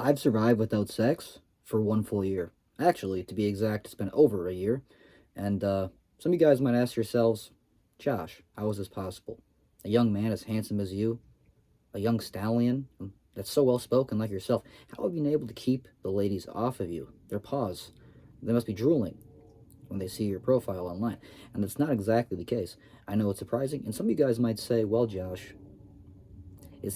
I've survived without sex for 1 full year. Actually, to be exact, it's been over a year. And some of you guys might ask yourselves, Josh, how is this possible? A young man as handsome as you, a young stallion that's so well spoken like yourself, how have you been able to keep the ladies off of you? Their paws. They must be drooling when they see your profile online. And that's not exactly the case. I know it's surprising, and some of you guys might say, well, Josh,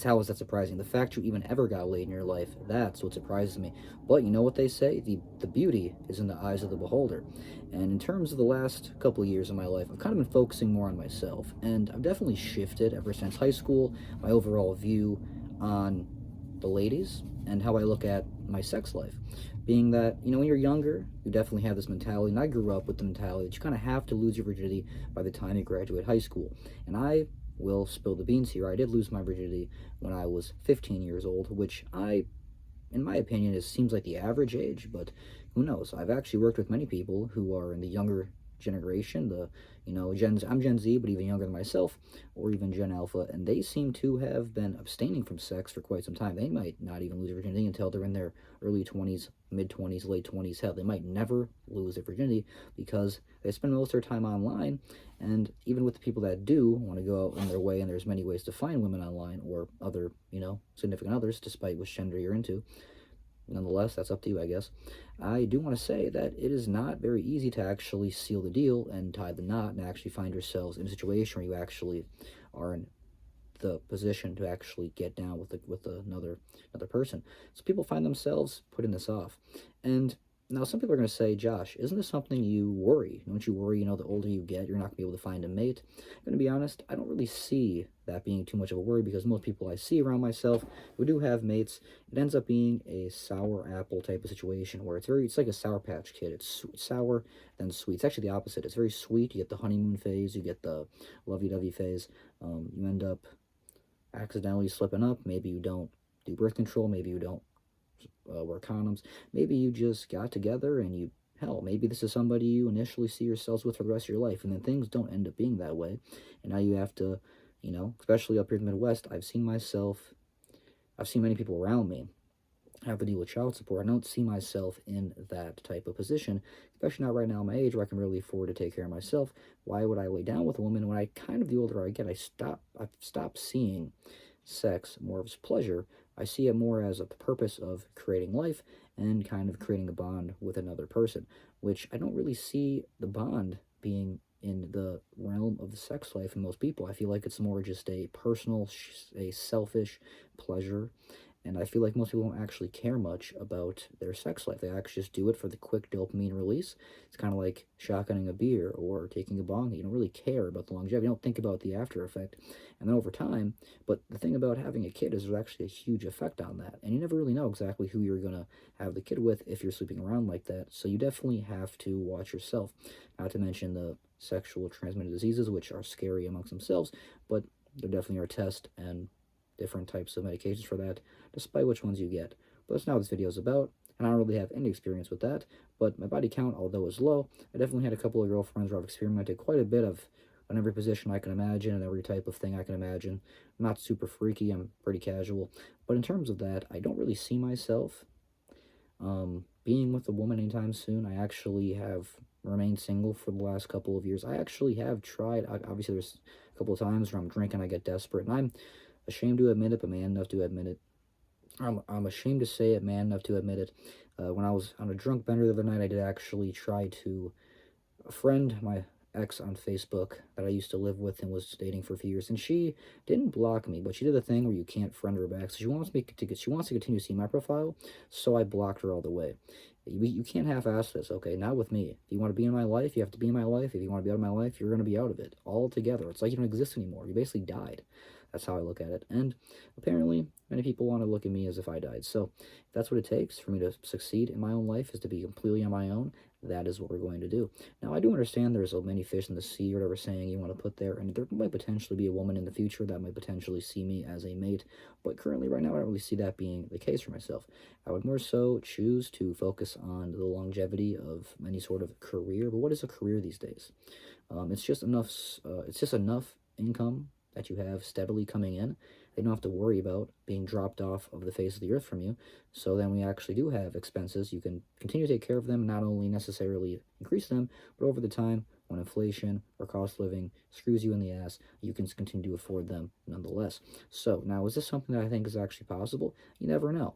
how is that surprising? The fact you even ever got laid in your life, that's what surprises me. But you know what they say? The beauty is in the eyes of the beholder. And in terms of the last couple of years of my life, I've kind of been focusing more on myself. And I've definitely shifted ever since high school, my overall view on the ladies and how I look at my sex life. Being that, when you're younger, you definitely have this mentality, and I grew up with the mentality that you kind of have to lose your virginity by the time you graduate high school. And I will spill the beans here. I did lose my virginity when I was 15 years old, which in my opinion, seems like the average age, but who knows? I've actually worked with many people who are in the younger generation, I'm Gen Z, but even younger than myself, or even Gen Alpha, and they seem to have been abstaining from sex for quite some time. They might not even lose their virginity until they're in their early 20s, mid 20s, late 20s. Hell, they might never lose their virginity because they spend most of their time online. And even with the people that do want to go out in their way, and there's many ways to find women online or other, significant others, despite which gender you're into, nonetheless, that's up to you, I guess. I do want to say that it is not very easy to actually seal the deal and tie the knot and actually find yourselves in a situation where you actually are in the position to actually get down with another person. So people find themselves putting this off. And now some people are going to say, Josh, isn't this something you worry? Don't you worry, the older you get, you're not going to be able to find a mate? I'm going to be honest, I don't really see that being too much of a worry because most people I see around myself who do have mates, it ends up being a sour apple type of situation where it's like a Sour Patch Kid. It's sour, then sweet. It's actually the opposite. It's very sweet. You get the honeymoon phase, you get the lovey-dovey phase. You end up accidentally slipping up. Maybe you don't do birth control. Maybe you don't wear condoms. Maybe you just got together and maybe this is somebody you initially see yourselves with for the rest of your life, and then things don't end up being that way. And now you have to, especially up here in the Midwest, I've seen many people around me have to deal with child support. I don't see myself in that type of position, especially not right now at my age where I can really afford to take care of myself. Why would I lay down with a woman when the older I get, I've stopped seeing sex more as pleasure. I see it more as a purpose of creating life and kind of creating a bond with another person, which I don't really see the bond being in the realm of the sex life in most people. I feel like it's more just a personal, a selfish pleasure, and I feel like most people don't actually care much about their sex life. They actually just do it for the quick dopamine release. It's kind of like shotgunning a beer or taking a bong. You don't really care about the longevity. You don't think about the after effect. And then over time, but the thing about having a kid is there's actually a huge effect on that. And you never really know exactly who you're going to have the kid with if you're sleeping around like that. So you definitely have to watch yourself. Not to mention the sexual transmitted diseases, which are scary amongst themselves, but there definitely are tests and different types of medications for that, despite which ones you get. But that's not what this video is about, and I don't really have any experience with that. But my body count, although is low, I definitely had a couple of girlfriends where I've experimented quite a bit of on every position I can imagine and every type of thing I can imagine. I'm not super freaky, I'm pretty casual. But in terms of that, I don't really see myself being with a woman anytime soon. I actually have remained single for the last couple of years. I actually have tried, obviously there's a couple of times where I'm drinking, I get desperate, and I'm ashamed to admit it, but man enough to admit it. I'm ashamed to say it, man enough to admit it. When I was on a drunk bender the other night, I did actually try to friend my ex on Facebook that I used to live with and was dating for a few years, and she didn't block me, but she did a thing where you can't friend her back. So she wants to continue seeing my profile, so I blocked her all the way. You can't half-ass this, okay? Not with me. If you want to be in my life, you have to be in my life. If you want to be out of my life, you're going to be out of it altogether. It's like you don't exist anymore. You basically died. That's how I look at it. And apparently, many people want to look at me as if I died. So if that's what it takes for me to succeed in my own life, is to be completely on my own. That is what we're going to do. Now, I do understand there's so many fish in the sea, or whatever saying you want to put there, and there might potentially be a woman in the future that might potentially see me as a mate, but currently, right now, I don't really see that being the case for myself. I would more so choose to focus on the longevity of any sort of career. But what is a career these days? It's just enough income that you have steadily coming in they don't have to worry about being dropped off of the face of the earth from you. So then we actually do have expenses. You can continue to take care of them, not only necessarily increase them, but over the time, when inflation or cost of living screws you in the ass, you can continue to afford them nonetheless. So now, is this something that I think is actually possible? You never know.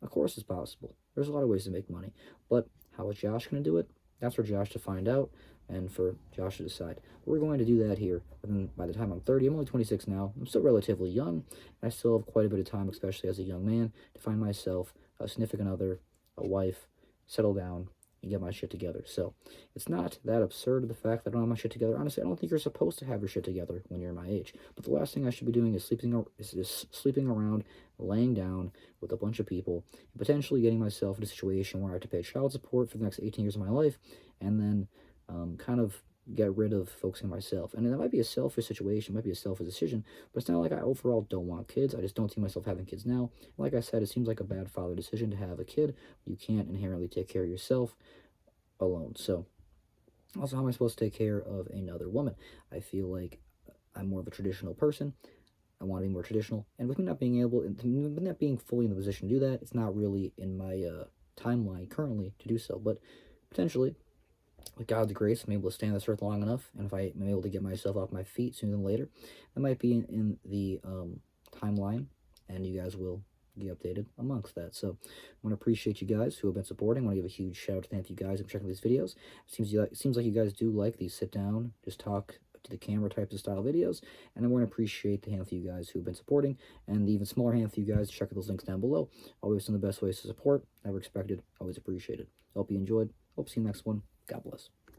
Of course it's possible. There's a lot of ways to make money. But how is Josh going to do it? That's for Josh to find out and for Josh to decide. We're going to do that here. And by the time I'm 30, I'm only 26 now. I'm still relatively young. And I still have quite a bit of time, especially as a young man, to find myself a significant other, a wife, settle down, and get my shit together. So it's not that absurd, the fact that I don't have my shit together. Honestly, I don't think you're supposed to have your shit together when you're my age. But the last thing I should be doing is sleeping around, laying down with a bunch of people, and potentially getting myself in a situation where I have to pay child support for the next 18 years of my life, and then kind of get rid of focusing on myself. And that might be a selfish situation, might be a selfish decision, but it's not like I overall don't want kids. I just don't see myself having kids now. Like I said, it seems like a bad father decision to have a kid. You can't inherently take care of yourself alone. So also, how am I supposed to take care of another woman? I feel like I'm more of a traditional person. I want to be more traditional, and with me not being able, with not being fully in the position to do that, it's not really in my timeline currently to do so. But potentially, with God's grace, I'm able to stay on this earth long enough, and if I am able to get myself off my feet sooner than later, that might be in the timeline, and you guys will get updated amongst that. So I want to appreciate you guys who have been supporting. I want to give a huge shout out to thank you guys for checking these videos. It seems like you guys do like these sit down, just talk to the camera types of style videos, and I want to appreciate the handful of you guys who've been supporting, and the even smaller handful of you guys. Check out those links down below. Always some of the best ways to support. Never expected, always appreciated. Hope you enjoyed. Hope to see you next one. God bless.